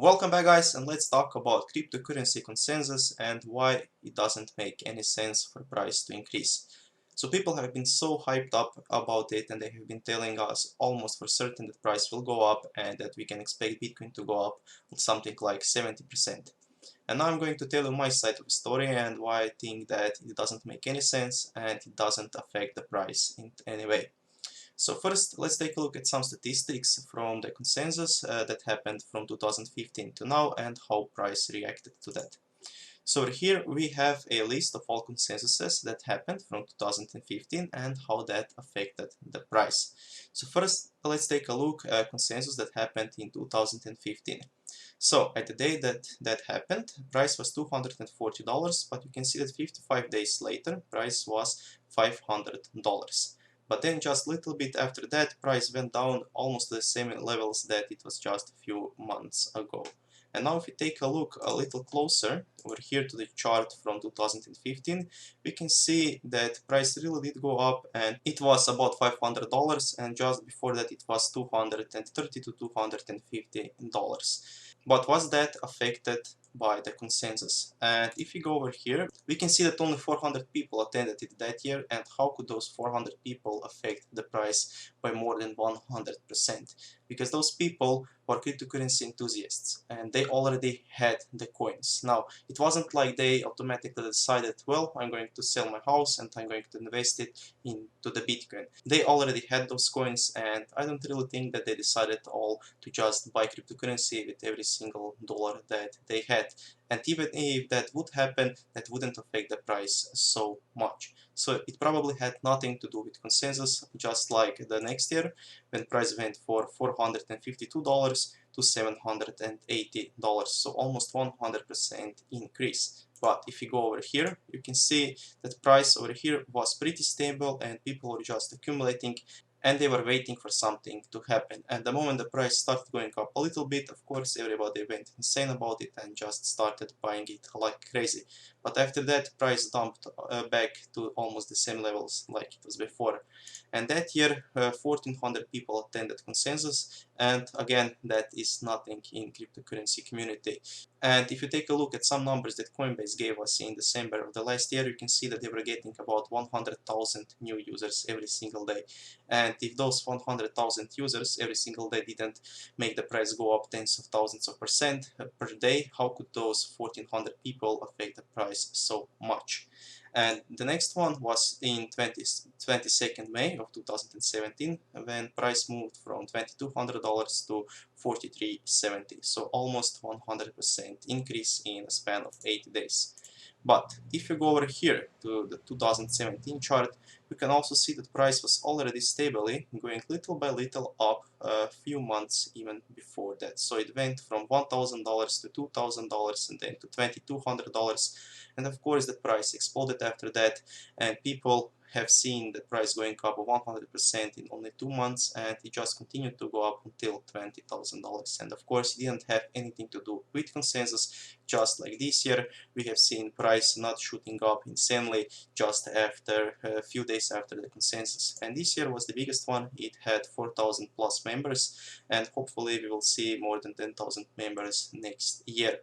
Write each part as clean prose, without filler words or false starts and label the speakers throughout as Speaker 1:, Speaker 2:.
Speaker 1: Welcome back, guys, and let's talk about cryptocurrency consensus and why it doesn't make any sense for price to increase. So people have been so hyped up about it, and they have been telling us almost for certain that price will go up and that we can expect Bitcoin to go up something like 70%. And now I'm going to tell you my side of the story and why I think that it doesn't make any sense and it doesn't affect the price in any way. So first, let's take a look at some statistics from the consensus that happened from 2015 to now and how price reacted to that. So here we have a list of all consensuses that happened from 2015 and how that affected the price. So first, let's take a look at consensus that happened in 2015. So at the day that happened, price was $240, but you can see that 55 days later, price was $500. But then just a little bit after that, price went down almost to the same levels that it was just a few months ago. And now if we take a look a little closer over here to the chart from 2015, we can see that price really did go up and it was about $500, and just before that it was $230 to $250. But was that affected by the consensus? And if we go over here, we can see that only 400 people attended it that year, and how could those 400 people affect the price by more than 100%? Because those people were cryptocurrency enthusiasts and they already had the coins. Now, it wasn't like they automatically decided, well, I'm going to sell my house and I'm going to invest it into the Bitcoin. They already had those coins, and I don't really think that they decided all to just buy cryptocurrency with every single dollar that they had. And even if that would happen, that wouldn't affect the price so much. So it probably had nothing to do with consensus, just like the next year when price went for $452 to $780, so almost 100% increase. But if you go over here, you can see that price over here was pretty stable and people were just accumulating and they were waiting for something to happen. And the moment the price started going up a little bit, of course everybody went insane about it and just started buying it like crazy. But after that, price dumped back to almost the same levels like it was before. And that year 1400 people attended consensus, and again, that is nothing in cryptocurrency community. And if you take a look at some numbers that Coinbase gave us in December of the last year, you can see that they were getting about 100,000 new users every single day. And if those 100,000 users every single day didn't make the price go up tens of thousands of percent per day, how could those 1400 people affect the price so much? And the next one was in 22nd May of 2017, when price moved from $2,200 to $4,370, so almost 100% increase in a span of 80 days. But if you go over here to the 2017 chart, we can also see that price was already stably going little by little up a few months even before that. So it went from $1,000 to $2,000 and then to $2,200. And of course the price exploded after that, and people have seen the price going up 100% in only 2 months, and it just continued to go up until $20,000. And of course it didn't have anything to do with consensus. Just like this year, we have seen price not shooting up insanely just after a few days after the consensus. And this year was the biggest one. It had 4,000 plus members, and hopefully we will see more than 10,000 members next year.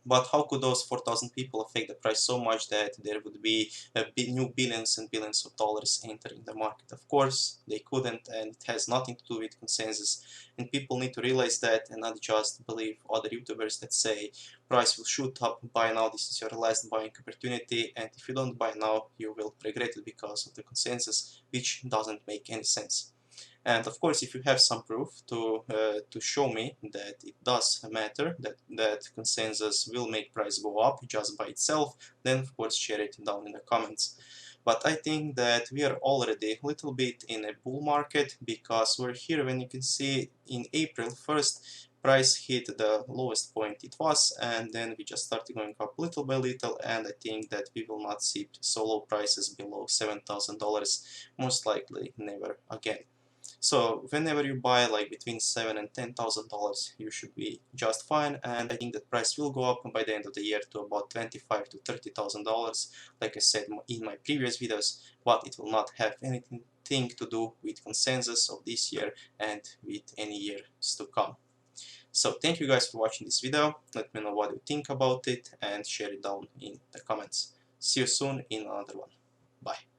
Speaker 1: But how could those 4,000 people affect the price so much that there would be new billions and billions of dollars entering the market? Of course, they couldn't, and it has nothing to do with consensus. And people need to realize that and not just believe other YouTubers that say price will shoot up, buy now, this is your last buying opportunity, and if you don't buy now, you will regret it because of the consensus, which doesn't make any sense. And of course, if you have some proof to show me that it does matter, that consensus will make price go up just by itself, then of course share it down in the comments. But I think that we are already a little bit in a bull market, because we're here when you can see in April 1st, price hit the lowest point it was, and then we just started going up little by little, and I think that we will not see so low prices below $7,000, most likely never again. So whenever you buy like between $7,000 and $10,000, you should be just fine, and I think that price will go up by the end of the year to about $25,000 to $30,000, like I said in my previous videos, but it will not have anything to do with consensus of this year and with any years to come. So thank you guys for watching this video. Let me know what you think about it and share it down in the comments. See you soon in another one. Bye.